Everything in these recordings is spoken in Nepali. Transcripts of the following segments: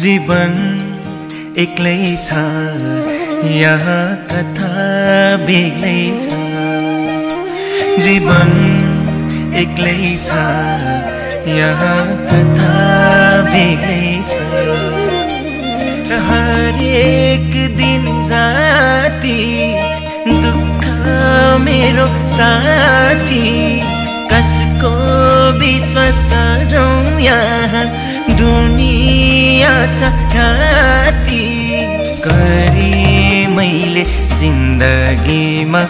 जीवन एक्लै छ यहाँ कथा बेग्लै छ जीवन एक्लै छ यहाँ कथा बेग्लै छ हरेक दिन राति दुःख मेरो साथी कसको विश्वास गरौँ यहाँ दुनिया छ ख्याति गरे मैले जिन्दगीमा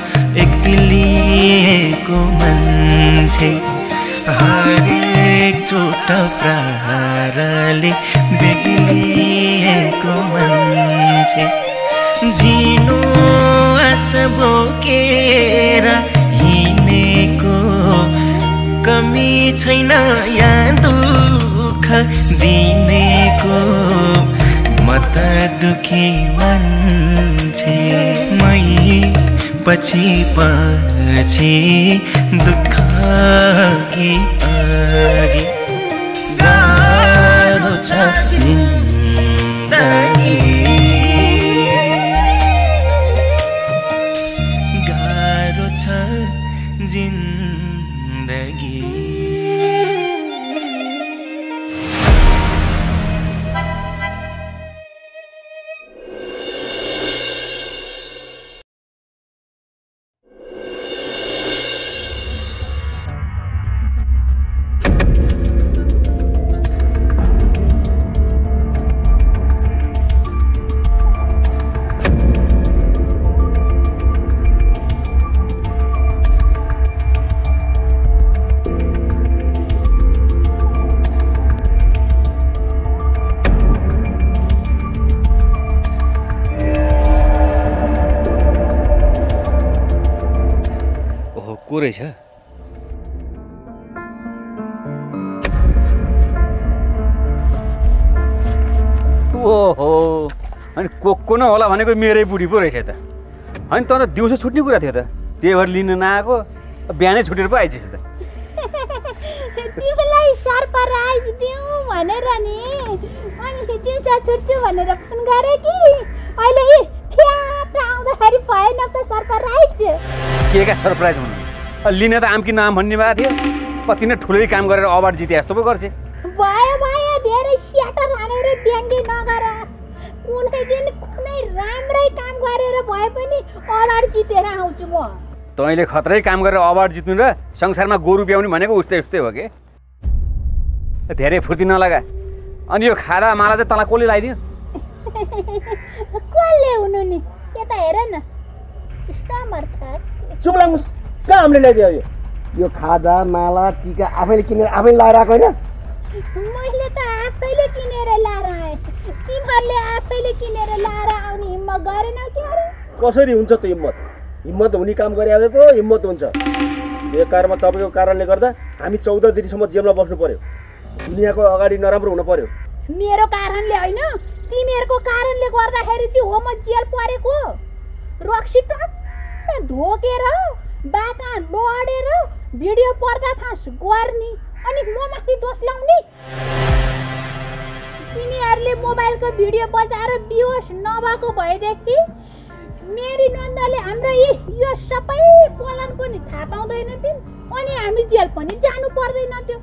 एक्लिएको मान्छे हरेक छोट प्रहारले बेग्लिएको मान्छे झिनो आस बोकेर हिँडेको कमी छैन यहाँ दुःख दिनेको म त दुखी मान्छे मै पछि पछि दुःख कि अघि गाह्रो छ जिन्दगी गाह्रो छ जिन्दगी को रहेछ ओहो अनि को न होला भनेको मेरै बुढी पो रहेछ त अनि त दिउँसो छुट्ने कुरा थियो त त्यही भएर लिन नआएको बिहानै छुटेर पो आइछस् त तिमीलाई सरप्राइज दिउँ भनेर नि अनि दिउँसो छुट्छु भनेर फोन गरे कि अहिले फ्याट आउँदाखेरि भएन त सरप्राइज के का सरप्राइज हुनु लिन त आमकी नाम भन्ने भएको थियो कति नै ठुलै काम गरेर अवार्ड जिते जस्तो पो गर्छ भयो भयो धेरै स्याटर हानेर व्यङ्ग्य नगर कुनै दिन कुनै राम्रै काम गरेर भए पनि अवार्ड जितेर आउँछु म तैँले खतरै काम गरेर अवार्ड जित्नु र संसारमा गोरु ब्याउनु भनेको उस्तै उस्तै हो के धेरै फुर्ती नलगा अनि यो खादा माला चाहिँ तँलाई कसले लगाइदियो कसले हुनु नि यता हेर न समर्थ चुप लाग्नुस् कहाँ हामीले ल्याइदियो यो खादा माला टीका आफैले किनेर आफैले लगाएर आएको होइन मैले त आफैले किनेर ल्याएर आएँ तिमीहरूले आफैले किनेर ल्याएर आउने हिम्मत गरेनौ के अरे कसरी हुन्छ त हिम्मत हुने काम गरे आए पो हिम्मत हुन्छ बेकारमा तपाईँको कारणले गर्दा हामी 14 दिनसम्म जेलमा बस्नु पर्यो दुनियाँको अगाडि नराम्रो हुन पर्यो मेरो कारणले होइन तिमीहरूको कारणले गर्दाखेरि चाहिँ हो म जेल परेको रक्सी टक्क धोकेर बाटा लडेर भिडियो पर्दाफास गर्ने अनि म माथि दोष लाउने तिमीहरूले मोबाइलको भिडियो बजाएर बिहोस नभएको भएदेखि मेरी नन्दले हाम्रो यो सबै पोलन पनि थाहा पाउँदैन थिइन् अनि हामी जेल पनि जानु पर्दैन थियो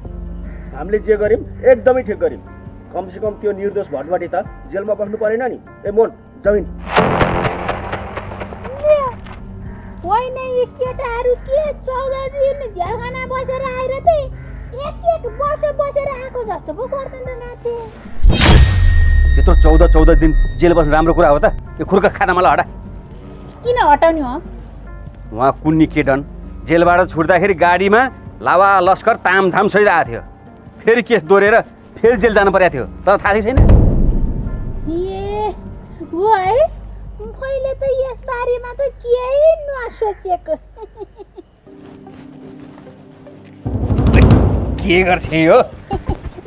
हामीले जे गर्यौं एकदमै ठिक गर्यौं कमसेकम त्यो निर्दोष भटबाटी त जेलमा बस्नु परेन नि ए मोन जमिन होइन यी केटाहरू के 14 दिन जेलखाना बसेर आएर चाहिँ एक वर्ष बसेर आएको जस्तो पो गर्छन् त नाचे त्यत्रो 14 दिन जेल बस्नु राम्रो कुरा हो त यो खुर्का खादामाला हटा किन हटाउने हो उहाँ कुन्नी केटन जेलबाट छुट्दाखेरि गाडीमा लावा लस्कर तामझाम सहित आएको थियो फेरि केस दोरेर फेरि जेल जानु परेको थियो तर थाहा छैन ए हो है मैले त यस बारेमा त केही नसोचेको के गर्छ यो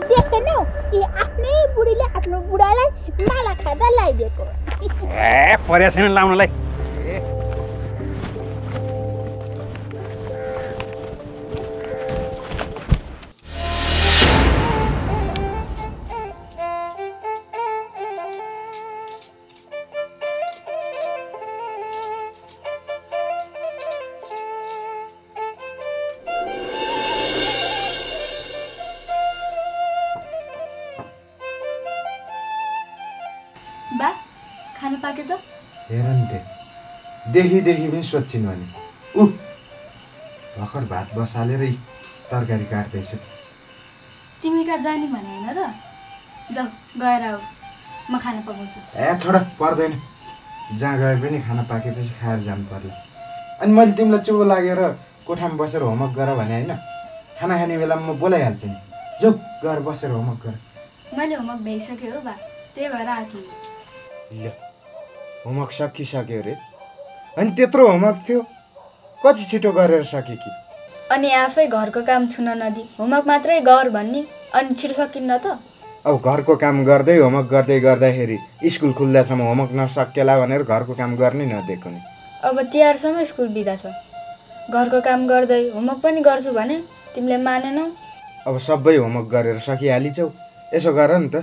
देखेनौ ए आफ्नै बुढीले आफ्नो बुढालाई माला खादा लगाइदिएको ए पर्या छैन लाउनलाई खानु पाक्यो त? हेर नि देखि पनि सोध्छिन् भने भर्खर भात बसालेर तरकारी काट्दैछु। तिमी कहाँ जाने भने होइन र? जाऊ गएर आऊ, म खाना पकाउँछु। छोड पर्दैन, जहाँ गए पनि खाना पाकेपछि खाएर जानु पर्ला। अनि मैले तिमीलाई चुप लागेर कोठामा बसेर होमवर्क गर भने होइन, खाना खाने बेलामा म बोलाइहाल्छु नि। जाऊ गएर बसेर होमवर्क गर। मैले होमवर्क भ्याइसकेँ हो बा, त्यही भएर आएको। ल होमवर्क सकिसक्यो अरे? अनि त्यत्रो होमवर्क थियो, कति छिटो गरेर सके कि? अनि आफै घरको काम छुन नदी होमवर्क मात्रै गर भन्ने, अनि छिटो सकिन्न त? अब घरको काम गर्दै होमवर्क गर्दै गर्दाखेरि स्कुल खुल्दासम्म होमवर्क नसकेला भनेर घरको काम गर्नै नदिएको नि। अब तिहारसम्म स्कुल बिदा छ, घरको काम गर्दै होमवर्क पनि गर्छु भने तिमीले मानेनौ। अब सबै होमवर्क गरेर सकिहालिन्छौ। यसो गर नि त,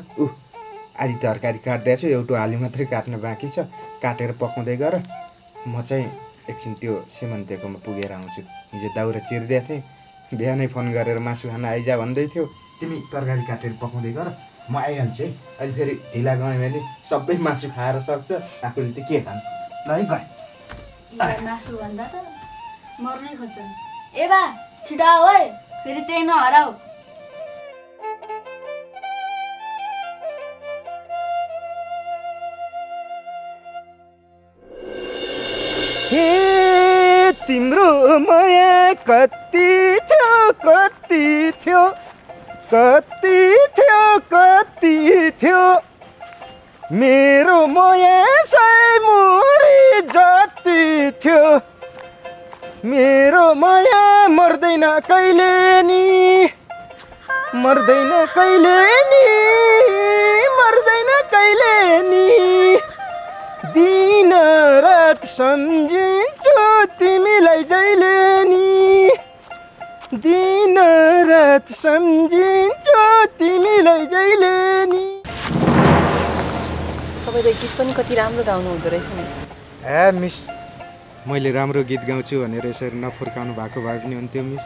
आधी तरकारी काट्दैछु, एउटा आलु मात्रै काट्न बाँकी छ, काटेर पकाउँदै गर। म चाहिँ एकछिन त्यो सीमन्तेकोमा पुगेर आउँछु। हिजो दाउरा चिर्दै थिएँ, बिहानै फोन गरेर मासु खान आइजा भन्दै थियो। तिमी तरकारी काटेर पकाउँदै गर, म आइहाल्छु है। अहिले फेरि ढिला गयो भने सबै मासु खाएर सक्छ, आफूले त के खानु। ल है गएँ। मासु भन्दा त मर्नै खोज्छन्। ए बा छिटो आऊ है, फेरि त्यही नहराऊ। तिम्रो माया कति थियो कति थियो कति थियो कति थियो, मेरो माया सय मुरी जति थियो। मेरो माया मर्दैन कहिले नि, मर्दैन कहिले नि, मर्दैन कहिले नि। दिन रात सम्झिन्छु तिमीलाई जहिले नि, दिन रात सम्झिन्छु तिमीलाई जहिले नि। तपाईँले गीत पनि कति राम्रो गाउनु हुँदो रहेछ नि। मिस, मैले राम्रो गीत गाउँछु भनेर यसरी नफुर्काउनु भएको भए पनि हुन्थ्यो मिस।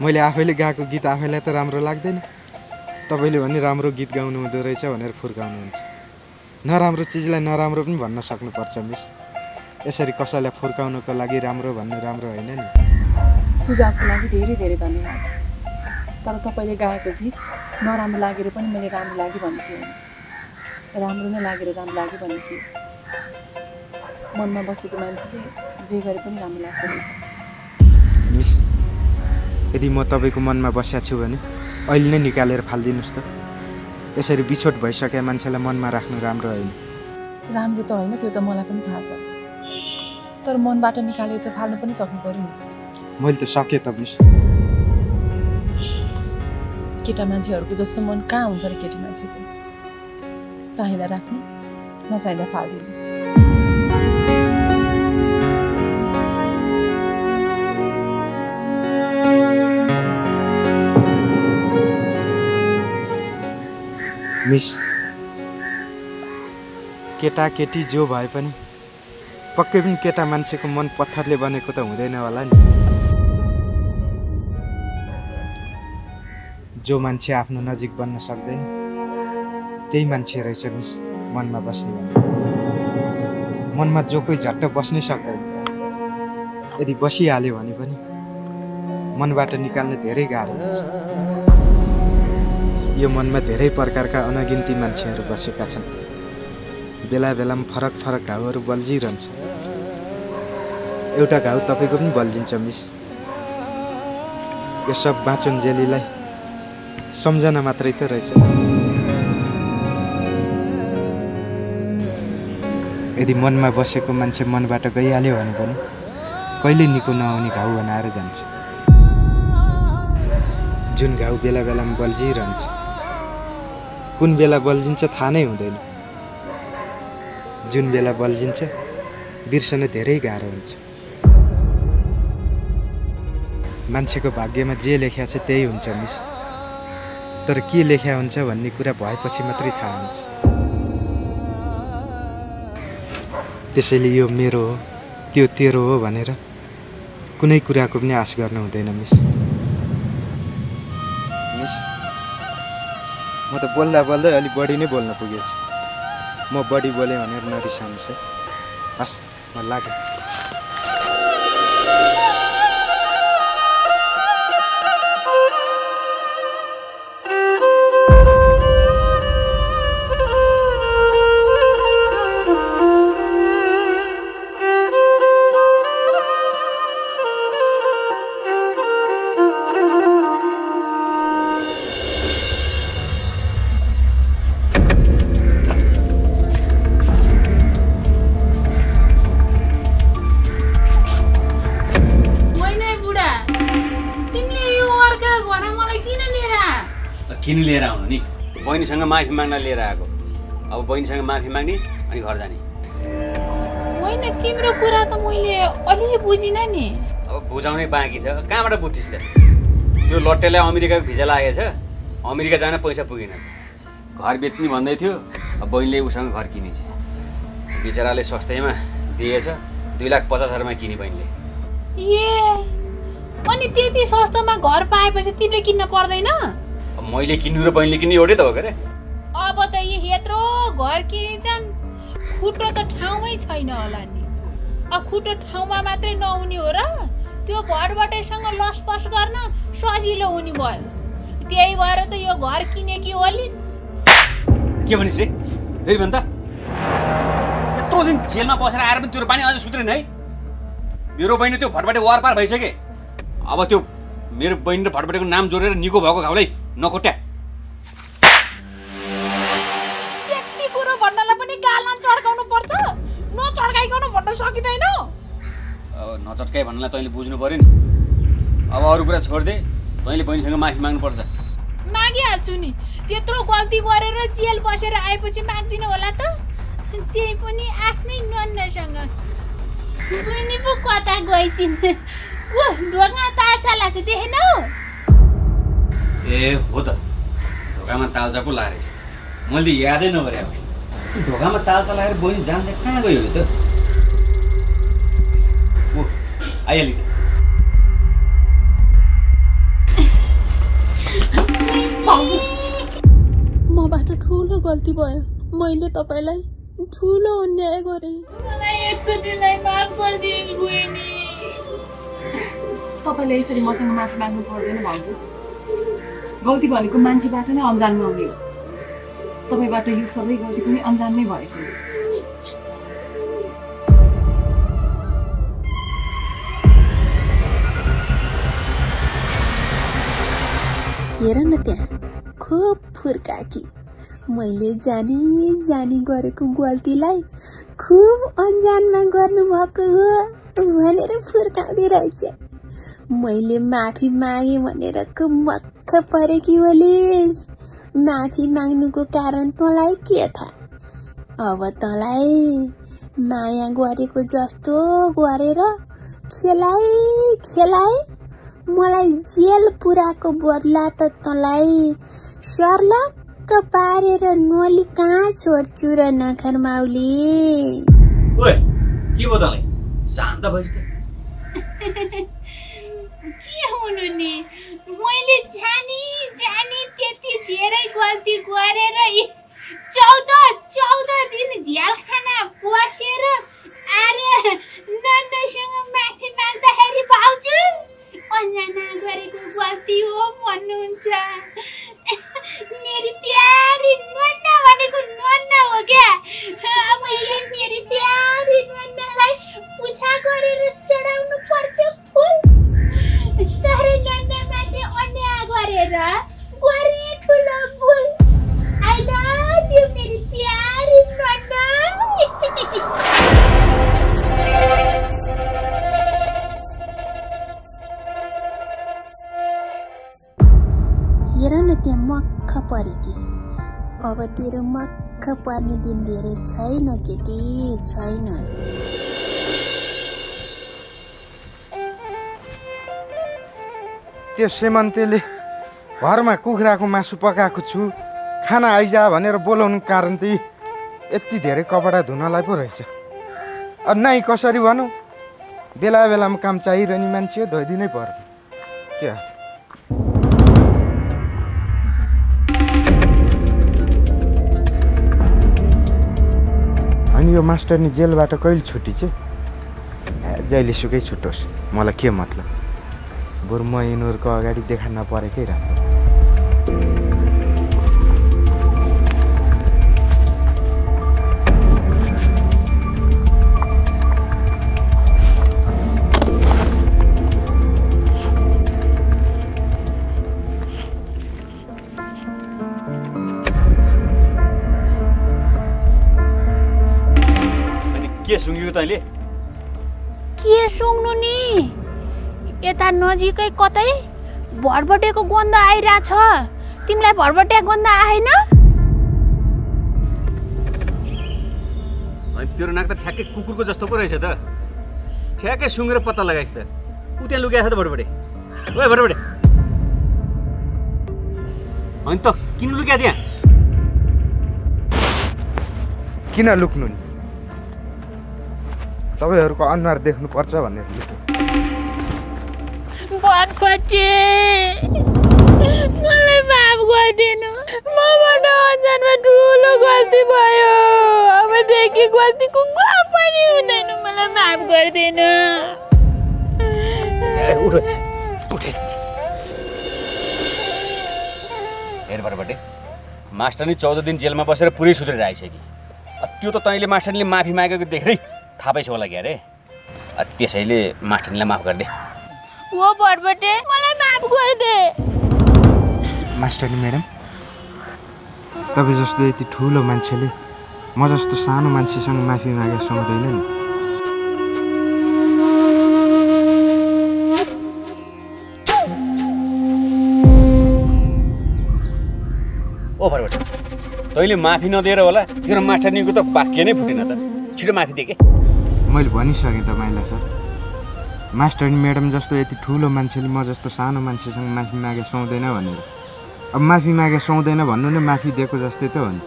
मैले आफैले गाएको गीत आफैलाई त राम्रो लाग्दैन, तपाईँले भने राम्रो गीत गाउनु हुँदो रहेछ भनेर फुर्काउनुहुन्छ। नराम्रो चिजलाई नराम्रो पनि भन्न सक्नुपर्छ मिस। यसरी कसैलाई फुर्काउनको लागि राम्रो भन्नु राम्रो होइन नि। सुझावको लागि धेरै धेरै धन्यवाद। तर तपाईँले गाएको गीत नराम्रो लागेर पनि मैले राम्रो लाग्यो भन्ने थियो, राम्रो नै लागेर राम्रो लाग्यो भन्ने थियो। मनमा बसेको मान्छेले जे गरे पनि राम्रो लाग्दो रहेछ। मिस, यदि म तपाईँको मनमा बसेको छु भने अहिले नै निकालेर फालिदिनुहोस् त। यसरी बिछोड भइसकेका मान्छेलाई मनमा राख्नु राम्रो होइन। राम्रो त होइन, त्यो त मलाई पनि थाहा छ, तर मनबाट निकालेर त फाल्नु पनि सक्नु पर्यो नि। मैले त सकेँ त मिस। केटा मान्छेहरूको जस्तो मन कहाँ हुन्छ र केटी मान्छेको? चाहिँदा राख्ने, नचाहिँदा फालिदिने। मिस, केटा केटी जो भए पनि पक्कै पनि केटा मान्छेको मन पत्थरले बनेको त हुँदैन होला नि। जो मान्छे आफ्नो नजिक बन्न सक्दैन त्यही मान्छे रहेछ मिस मनमा बस्ने भने। मनमा जो कोही झट्ट बस्नै सक्दैन, यदि बसिहाल्यो भने पनि मनबाट निकाल्न धेरै गाह्रो हुन्छ। यो मनमा धेरै प्रकारका अनगिन्ती मान्छेहरू बसेका छन्। बेला बेलामा फरक फरक घाउहरू बल्झिरहन्छ। एउटा घाउ तपाईँको पनि बल्झिन्छ मिस। यो सब बाँचुन्जेलीलाई सम्झना मात्रै त रहेछ। यदि मनमा बसेको मान्छे मनबाट गइहाल्यो भने पनि कहिले निको नहुने घाउ बनाएर जान्छ। जुन घाउ बेला बेलामा बल्झिरहन्छ, कुन बेला बल्झिन्छ थाहा नै हुँदैन। जुन बेला बल्झिन्छ बिर्सन धेरै गाह्रो हुन्छ। मान्छेको भाग्यमा जे लेख्या छ त्यही हुन्छ मिस। तर के लेख्या हुन्छ भन्ने कुरा भएपछि मात्रै थाहा हुन्छ। त्यसैले यो मेरो हो, त्यो तेरो हो भनेर कुनै कुराको पनि आश गर्नु हुँदैन मिस। मिस, म त बोल्दा बोल्दै अलि बढी नै बोल्न पुगेछु। म बढी बोलेँ भनेर नरिसाउनुहोस् है। हस् म लागेँ। किन लिएर आउनु नि? बहिनीसँग माफी माग्न लिएर आएको। अब बहिनीसँग माफी माग्ने अनि घर जाने। होइन तिम्रो कुरा त मैले अलि बुझिनँ नि। अब बुझाउनै बाँकी छ। कहाँबाट बुझ्थिस् त? त्यो लट्टेलाई अमेरिकाको भिजा लागेछ, अमेरिका जान पैसा पुगेन, घर बेच्ने भन्दै थियो। अब बहिनीले उसँग घर किनेछ। बिचराले सस्तैमा दिएछ, 2,50,000मा किने बहिनीले। ए अनि त्यति सस्तोमा घर पाएपछि तिमीले किन्न पर्दैन? मैले किन्नु र बहिनीले किन्नु एउटै त हो के? अब त यत्रो घर किनिन्छन्, खुट्टो त ठाउँमै छैन होला नि। अब खुट्टो ठाउँमा मात्रै नहुने हो र? त्यो भटभटेसँग लसपस गर्न सजिलो हुने भयो। त्यही भएर त यो घर किनेकी होली। के भनिस् रे? फेरि भन् त। यत्रो दिन जेलमा बसेर आएर पनि तेरो बानी अझै सुध्रेन है? मेरो बहिनी त्यो भटभटे वारपार भइसके। अब त्यो मेरो बहिनी र भटभटेको नाम जोडेर निको भएको घाउलाई नकोट्या। त्यति कुरो भन्नलाई पनि गालमा चड्काउनु पर्छ? नचड्काइकन भन्न सकिँदैन? अब नचड्काइ भन्नलाई तैँले बुझ्नु पर्यो नि। अब अरू कुरा छोडिदे, तैँले बहिनीसँग माफी माग्नुपर्छ। मागिहाल्छु नि। त्यत्रो गल्ती गरेर जेल बसेर आएपछि माग्दिनु होला त? त्यही पनि आफ्नै नन्नासँग। बहिनी पो कता गइछिन्? ओ ढोका तालछाला छ देखेनौ? ए हो त, ढोकामा तालचा पो लाएर मैले यादै नगरे। अब ढोकामा तालचा लगाएर बहिनी जान्छ कहाँ गयो त? ओ आइहाल्यो त। मबाट ठुलो गल्ती भयो। मैले तपाईँलाई ठुलो अन्याय गरेँ। मलाई एकचोटिलाई माफ गरिदिनु बहिनी। तपाईँले यसरी मसँग माफी माग्नु पर्दैन भाउजू। गल्ती भनेको मान्छेबाट नै अन्जानमा आउने हो। तपाईँबाट यो सबै गल्ती पनि अन्जानमै भएको हो। हेर न त्यहाँ खुब फुर्काकी। मैले जानी गरेको गल्तीलाई खुब अन्जानमा गर्नुभएको हो भनेर फुर्काउँदै रहेछ। मैले माफी मागे भनेर खुब मक्ख परेकी होलिस्। माफी माग्नुको कारण तँलाई के थाहा? अब तँलाई माया गरेको जस्तो गरेर खेलाइ मलाई जेल पुराको बदला त तँलाई सर्लक्क पारेर नोली कहाँ छोड्छु र नखर माउली। ओए के भयो तँलाई? शान्त भइस् त। के हुनु नि, मैले जानी त्यति धेरै गल्ती गरेर 14 दिन झ्यालखाना बसेर आएर नन्नासँग माफी माग्दाखेरि भाउजू अन्जाना गरेको गल्ती हो भन्नुहुन्छ। मेरी प्यारी नन्ना भनेको नन्ना हो क्या? अब यो मेरी प्यारी नन्नालाई पूजा गरेर चढाउनु पर्थ्यो फुल। तर नन्ना माथि अन्याय गरेर गरे ठुलो भुल। आई लभ यु मेरी प्यारी नन्ना। हेर न त्यहाँ मक्ख परेकी। अब तेरो मक्ख पर्ने दिन धेरै छैन केटी, छैन। त्यो सेमन्तेले घरमा कुखुराको मासु पकाएको छु खाना आइजा भनेर बोलाउनु कारण त यति धेरै कपडा धुनलाई पो रहेछ। अब नाइ कसरी भनौँ, बेला बेलामा काम चाहिरहने मान्छे हो, धोइदिनै पर्यो क्या। अनि यो मास्टरनी जेलबाट कहिले छुट्टी चाहिँ जहिले सुकै छुटोस् मलाई के मतलब बरु म यिनीहरूको अगाडि देखा नपरेकै राम्रो के सुँग्यो तैँले के सुँग्नु नि यता नजिकै कतै भरभटेको गन्ध आइरहेछ तिमीलाई भरभटे गन्ध आएन अनि तेरो नाक त ठ्याक्कै कुकुरको जस्तो पो रहेछ त ठ्याक्कै सुँगेर पत्ता लगाएछ त उ त्यहाँ लुकाएको छ त भरभटे ओए भरभटे अनि त किन लुक्या त्यहाँ किन लुक्नु नि तपाईँहरूको अनुहार देख्नुपर्छ भनेर लुक्नु भरभटे मलाई माफ गरिदिनु मबाट अनजानमा ठुलो गल्ती भयो अबदेखि गल्तीको गफ पनि हुँदैन मलाई माफ गरिदिनु उठे हेर भरभटे मास्टरनी 14 दिन जेलमा बसेर पुरै सुधरेर आइसक्यो त्यो त तैँले मास्टरनीले माफी मागेको देखेरै थाहा पाइछ होला क्या अरे त्यसैले मास्टरनीलाई माफ गरिदे हो भरभटे मलाई माफ गरिदे मास्टरनी म्याडम तपाईँ जस्तो यति ठुलो मान्छेले म जस्तो सानो मान्छेसँग माफी मागे सुहाउँदैन नि ओ भरभटे तैँले माफी नदिएर होला तेरो मास्टरनीको त वाक्य नै फुटेन त छिटो माफी दिए के मैले भनिसकेँ तपाईँलाई सर मास्टरनी म्याडम जस्तो यति ठुलो मान्छेले म जस्तो सानो मान्छेसँग माफी मागे सुहाउँदैन भनेर अब माफी मागे सुहाउँदैन भन्नु नै माफी दिएको जस्तै त हो नि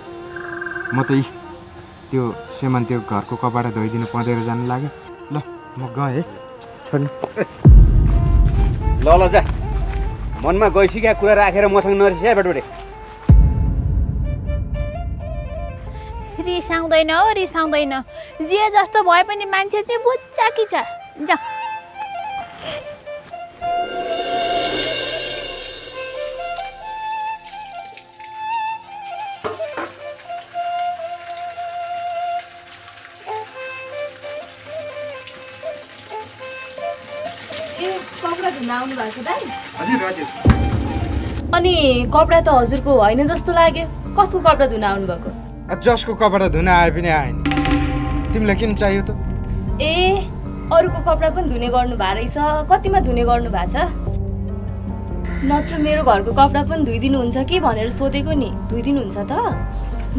म त त्यो सेमन्ती घरको कपडा धोइदिनु पँधेर जानु लाग्यो ल म गएँ है छोड्नु ल ल जा मनमा गइसकेका कुरा राखेर मसँग नरिसिया भरभटे रिसाउँदैन हो रिसाउँदैन जे जस्तो भए पनि मान्छे चाहिँ बुच्चाकी छ जा कपडा धुन आउनु भएको दाइ हजुर हजुर अनि कपडा त हजुरको होइन जस्तो लाग्यो कसको कपडा धुन आउनु भएको जसको कपडा धुन आए पनि आएन तिमीलाई किन चाहियो त ए अरूको कपडा पनि धुने गर्नु भएको रहेछ कतिमा धुने गर्नु भएको छ नत्र मेरो घरको कपडा पनि धुइदिनुहुन्छ कि भनेर सोधेको नि धुइदिनुहुन्छ त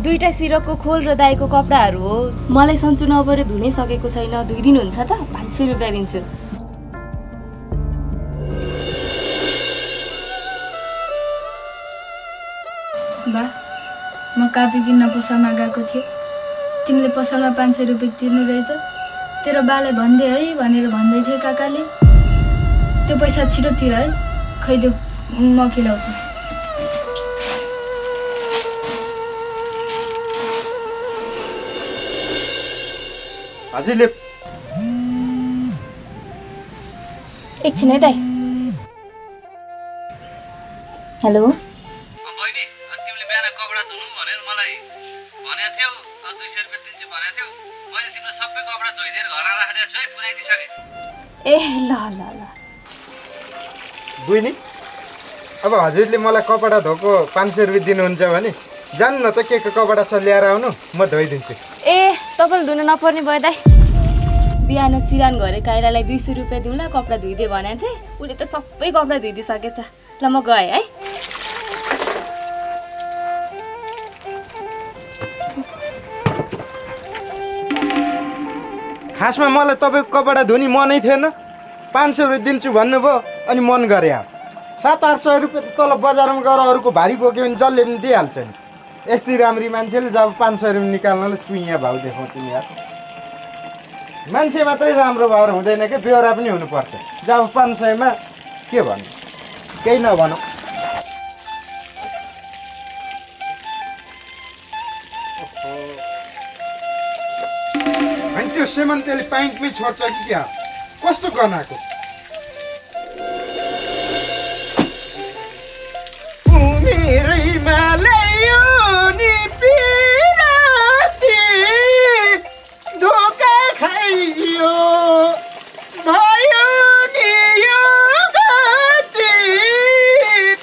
दुईटा सिरकको खोल र दाइको कपडाहरू हो मलाई सन्चो नपरे धुनै सकेको छैन धुइदिनुहुन्छ त 500 रुपियाँ दिन्छु बा म कापी किन्न पसलमा गएको थिएँ तिमीले पसलमा 500 रुपियाँ तिर्नु रहेछ तेरो बाले भन्दे है भनेर भन्दै थिए काकाले त्यो पैसा छिटो तिर है खैदेऊ म खिलाउँछु हजुरले एकछिन है दाइ हेलो बहिनी तिमीले बिहान कपडा धुनु भनेर मलाई भनेको थियौ 200 रुपियाँ दिन्छु भनेको थियौ मैले तिम्रो सबै कपडा धोइदिएर घर राखिदिएको छु है पुऱ्याइदिइसकेँ ए ल ल ल बहिनी अब हजुरले मलाई कपडा धोको 500 रुपियाँ दिनुहुन्छ भने जानु न त के कपडा छ ल्याएर आउनु म धोइदिन्छु ए तपाईँले धुन नपर्ने भयो दाइ बिहान सिरान घरे काइलालाई 200 रुपियाँ दिउँला कपडा धुइदिए भनेको थिएँ उसले त सबै कपडा धुइदिइसकेछ ल म गएँ है खासमा मलाई तपाईँको कपडा धुनी मनै थिएन 500 रुपियाँ दिन्छु भन्नुभयो अनि मन गरे अब 700-800 रुपियाँ तल बजारमा गएर अरूको भारी बोक्यो भने जसले पनि दिइहाल्छ नि यस्तै राम्री मान्छेले जब 500 रुपियाँ निकाल्नलाई चुइया भाउ देखाउँछ नि यार मान्छे मात्रै राम्रो भएर हुँदैन कि बेहोरा पनि हुनुपर्छ जब 500 मा के भन्नु केही नभनौँ अनि त्यो सेमन्तेले पाइन्टमै छोड्छ कि क्या कस्तो गनाएको उमेरैमा ल्यायो नि पिराती धोका खाइयो भयो नि यो गति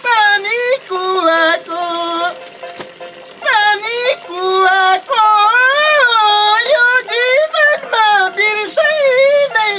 पानी कुवाको यो जीवनमा बिर्सै नै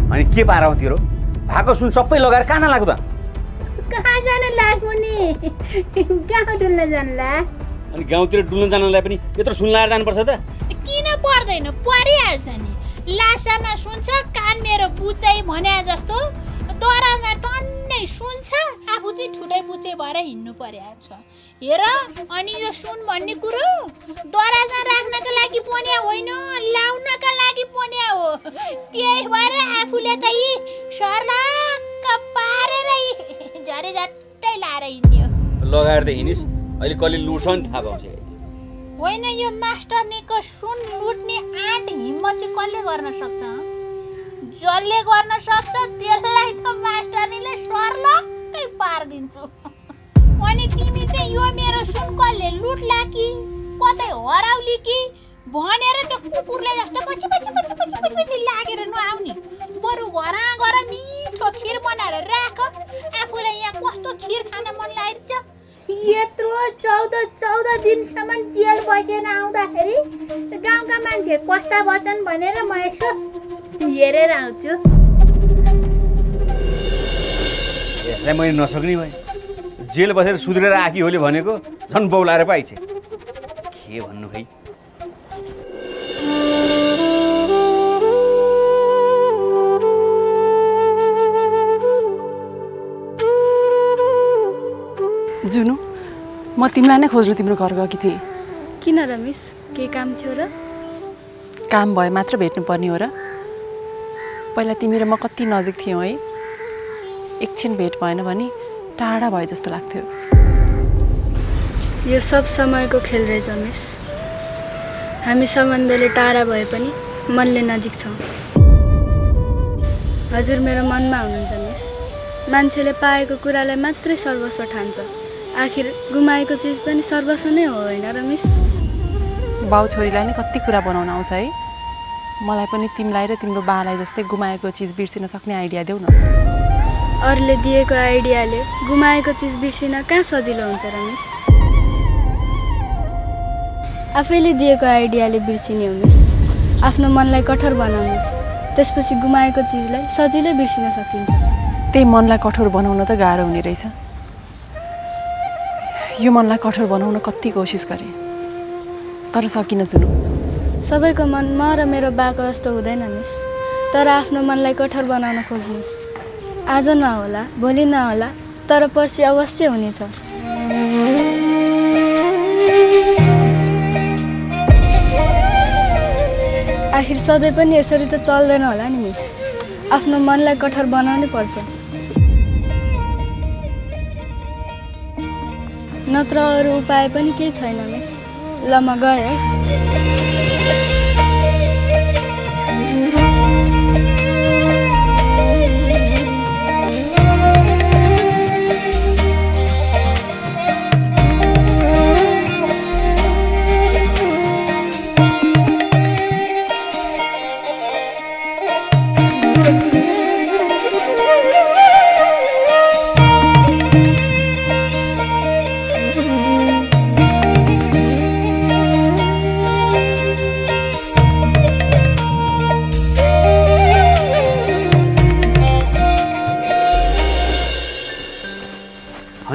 अनि के पारा तिरो भएको सुन सबै लगाएर कहाँ लाग्यो त कहाँ जान लाग्यो नि गाउँ डुल्न जानला अनि गाउँतिर डुल्न जानलाई पनि यत्रो सुन लाएर जानुपर्छ त किन पर्दैन परिहाल्छ नि लासामा सुन्छ कान मेरो बुचाइ भने जस्तो दराजमा टन्नै सुन्छ आफू चाहिँ ठुटै बुचे भएर हिँड्नु परिहाल्छ हेर अनि यो सुन भन्ने कुरो दराजमा राख्नका लागि बन्या होइन लाउनका लागि बन्या हो त्यही भएर आफूले त यी सर्लक्क पारेर झरे झट्टै लाएर हिँड्यो लगाएर त हिँडिस् अहिले कसले लुट्छ नि थाहा पाउँछ होइन यो मास्टरनीको सुन लुट्ने आँट हिम्मत चाहिँ कसले गर्न सक्छ जसले गर्न सक्छ त्यसलाई त मास्टरनीले सर्लक्कै पारिदिन्छु अनि तिमी चाहिँ यो मेरो सुन कसले लुट्ला कि कतै हराउली कि भनेर त्यो कुकुरले जस्तो पछि पछि पछि पछि पछि पछि लागेर नआउने बरु घरा गएर मिठो खिर बनाएर राख आफूलाई यहाँ कस्तो खिर खान मन लागेछ यत्रो 14 दिनसम्म जेल बसेर आउँदाखेरि गाउँका मान्छे कस्ता बचन भनेर म यसो हेरेर आउँछु यसलाई मैले नसक्ने भए जेल बसेर सुध्रेर आकी होले भनेको झन् बौलाएर पाइछ के भन्नु खै जुनु म तिमीलाई नै खोज्नु तिम्रो घर गएकी थिएँ किन रमेश के काम थियो र काम भए मात्र भेट्नु पर्ने हो र पहिला तिमी र म कति नजिक थियौँ है एकछिन भेट भएन भने टाढा भए जस्तो लाग्थ्यो यो सब समयको खेल रहेछ रमेश हामी सम्बन्धले टाढा भए पनि मनले नजिक छौँ हजुर मेरो मनमा हुनुहुन्छ मिस मान्छेले पाएको कुरालाई मात्रै सर्वस्व ठान्छ आखिर गुमाएको चिज पनि सर्वस्व नै हो होइन र मिस बाउ छोरीलाई नै कति कुरा बनाउन आउँछ है मलाई पनि तिमीलाई र तिम्रो बालाई जस्तै गुमाएको चिज बिर्सिन सक्ने आइडिया देऊ न अरूले दिएको आइडियाले गुमाएको चिज बिर्सिन कहाँ सजिलो हुन्छ र मिस आफैले दिएको आइडियाले बिर्सिने हो मिस आफ्नो मनलाई कठोर बनाउनुहोस् त्यसपछि गुमाएको चिजलाई सजिलै बिर्सिन सकिन्छ त्यही मनलाई कठोर बनाउन त गाह्रो हुने रहेछ यो मनलाई कठोर बनाउन कति कोसिस गरेँ तर सकिन जुनु सबैको मन म र मेरो बाको जस्तो हुँदैन मिस तर आफ्नो मनलाई कठोर बनाउन खोज्नुहोस् आज नहोला भोलि नहोला तर पर्सि अवश्य हुनेछ आखिर सधैँ पनि यसरी त चल्दैन होला नि मिस आफ्नो मनलाई कठोर बनाउनै पर्छ नत्र अरू उपाय पनि केही छैन मिस ल म गएँ है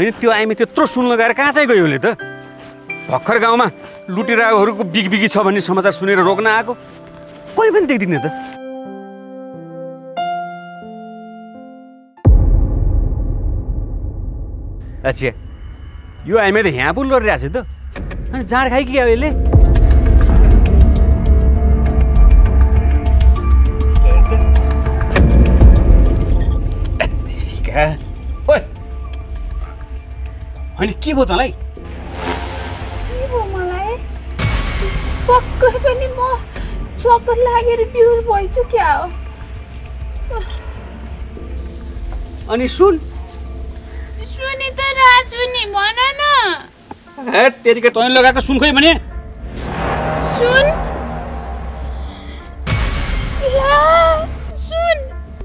होइन त्यो आइमी त्यत्रो सुन लगाएर कहाँ चाहिँ गयो उसले त भर्खर गाउँमा लुटिरहेकोहरूको बिगबिगी छ भन्ने समाचार सुनेर रोक्न आएको कोही पनि देख्दिनँ त अच्छा यो आइमी त यहाँ पुल गरिरहेको छ त अनि जाँड खाइ कि अब यसले अनि के भयो तँलाई मलाई पक्कै पनि म चक्कर लागेर बिउज भइछु क्या हो अनि सुन सुनि त राजुनी भन न ए तेरिका तैँले लगाएको सुन खोइ भने सुन ला सुन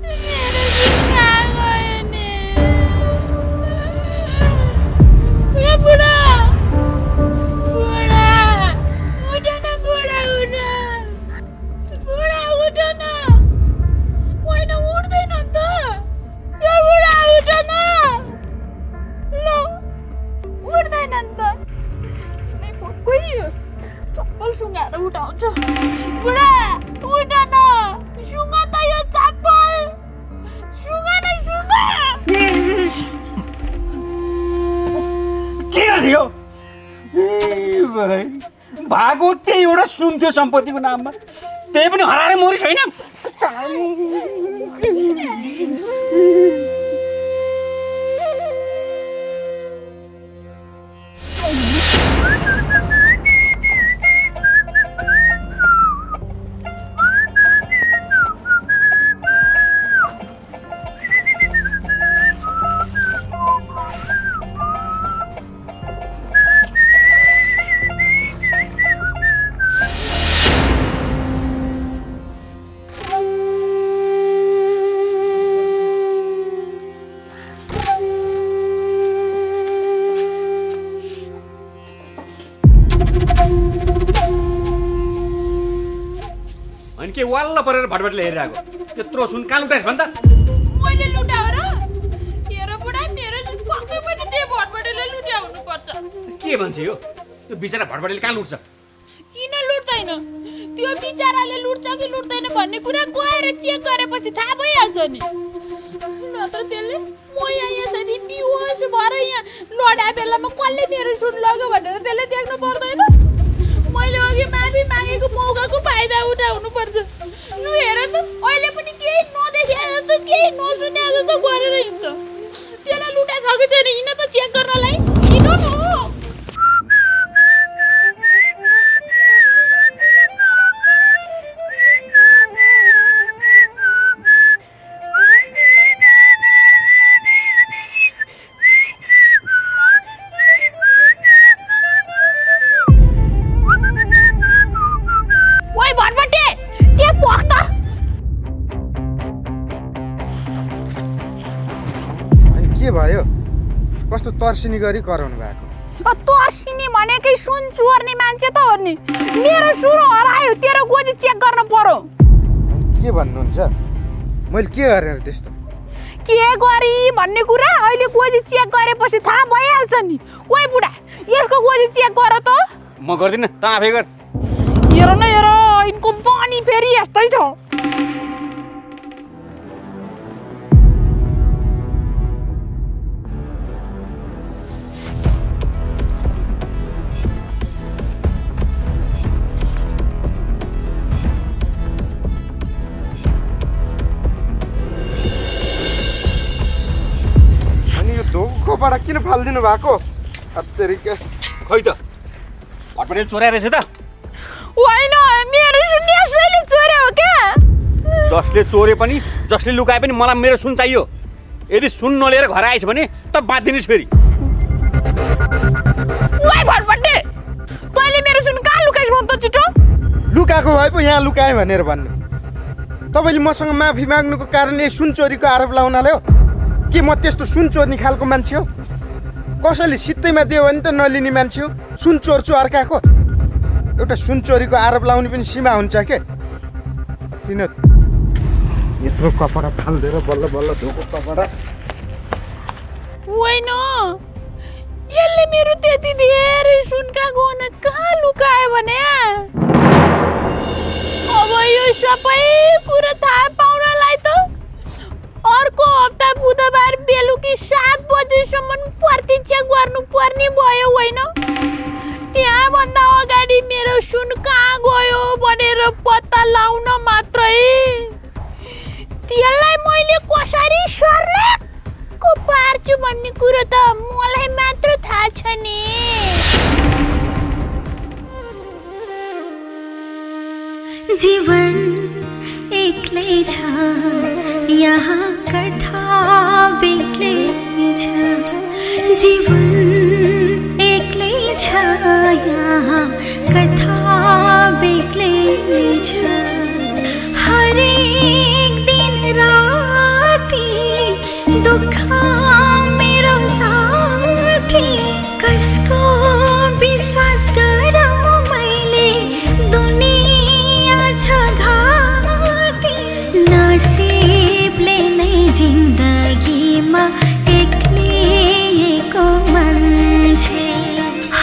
मेरो सुन कहाँ गयो नि ए बुढा बुढा उठ न बुढा उठ न होइन उठ्दैन नि त ए बुढा उठ न ल उठ्दैन नि त कोही चप्पल सुँगाएर उठाउँछ बुढा उठ न सुँग त यो चप्पल सुँग न सुँग के गर्छ यो भागो त्यही एउटा सुन थियो सम्पत्तिको नाममा त्यही पनि हराएर मरि छैन के वाल्ल परेर भटभटले हेरिरहेको त्यत्रो सुन कहाँ लुटाइस् भन् त मैले लुटाएर हेर बुढा मेरो सुन पक्कै पनि त्यो भटभटेले लुट्या हुनुपर्छ के भन्छ यो बिचरा भटभटेले कहाँ लुट्छ किन लुट्दैन त्यो बिचराले लुट्छ कि लुट्दैन भन्ने कुरा गएर चेक गरेपछि थाहा भइहाल्छ नि नत्र त्यसले म यहाँ यसरी बिहोस भएर यहाँ लडा बेलामा कसले मेरो सुन लग्यो भनेर त्यसले देख्नु पर्दैन मैले अघि माफी मागेको मौकाको फाइदा उठाउनुपर्छ लु हेर त अहिले पनि केही नदेखे जस्तो केही नसुने जस्तो गरेर हिँड्छ त्यसलाई लुटा छ कि छैन हिँड त चेक गर्नलाई हिँड्नु न भयो कस्तो तर्सिनी गरी कराउनु भएको तर्सिनी भनेकै सुन चोर्ने मान्छे त हो नि मेरो सुन हरायो तेरो गोजी चेक गर्न पर्यो के भन्नुहुन्छ मैले के गरेर त्यस्तो के गरी भन्ने कुरा अहिले गोजी चेक गरेपछि थाहा भइहाल्छ नि ओइ बुढा यसको गोजी चेक गर त म गर्दिन त आफै गर हेर न हेर यिनको बानी फेरि यस्तै छ धोकोबाट किन फाल्दिनु भएको खै त भटभटेले चोर्या रहेछ त होइन मेरो सुन यसैले चोर्यो हो क्या जसले चोरे पनि जसले लुकाए पनि मलाई मेरो सुन चाहियो यदि सुन नलिएर घर आइस् भने त बाँधिदिनुहोस् फेरि ओइ भटभटे तैँले मेरो सुन कहाँ लुकाइस् भन् त छिटो लुकाएको भए पो यहाँ लुकाएँ भनेर भन्नु तपाईँले मसँग माफी माग्नुको कारण यही सुन चोरीको आरोप लाउनाले हो के म त्यस्तो सुन चोर्ने खालको मान्छे हो कसैले सित्तैमा दियो भने त नलिने मान्छे हो सुन चोर्छु अर्काको एउटा सुन चोरीको आरोप लाउने पनि सीमा हुन्छ के किन यत्रो कपडा फाल्देर बल्ल बल्ल धोको कपडा होइन यसले मेरो त्यति धेरै सुनका गहना कहाँ लुकायो भने अब यो सबै कुरा थाहा पाउनलाई त अर्को हप्ता बुधबार बेलुकी 7 बजेसम्म प्रतीक्षा गर्नुपर्ने भयो होइन? यहाँभन्दा अगाडि मेरो सुन कहाँ गयो भनेर पत्ता लाउन मात्रै त्यसलाई मैले कसरी सर्लाको पार्छु भन्ने कुरो त मलाई मात्र थाहा छ नि। जीवन एक्लै छ यहाँ कथा बेग्लै छ। जीवन एक्लै छ यहाँ कथा बेग्लै छ। हरेक दिन राति दुःख मेरो साथी कसको विश्वास गरौँ मैले दुनिया छ घाती। नसीबले नै जिन्दगीमा एक्लिएको मान्छे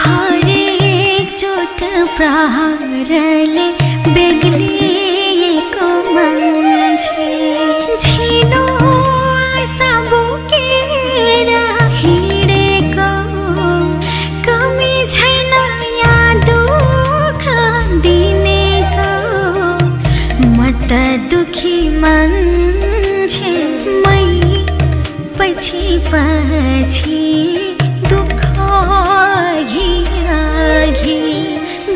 हरेक चोट प्रहारले बेग्लिएको मान्छे। झिनो आशा बोकेर हिँडेको कमी छैन यहाँ दुःख दिनेको। म त दुखी मान्छे मै पछि पछि दुःख घिराघि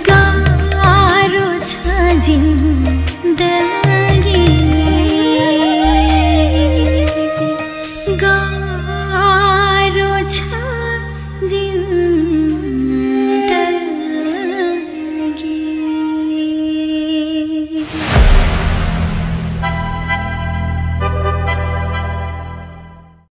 गाह्रो छ जिन्दगी गाह्रो छ जिन्दगी।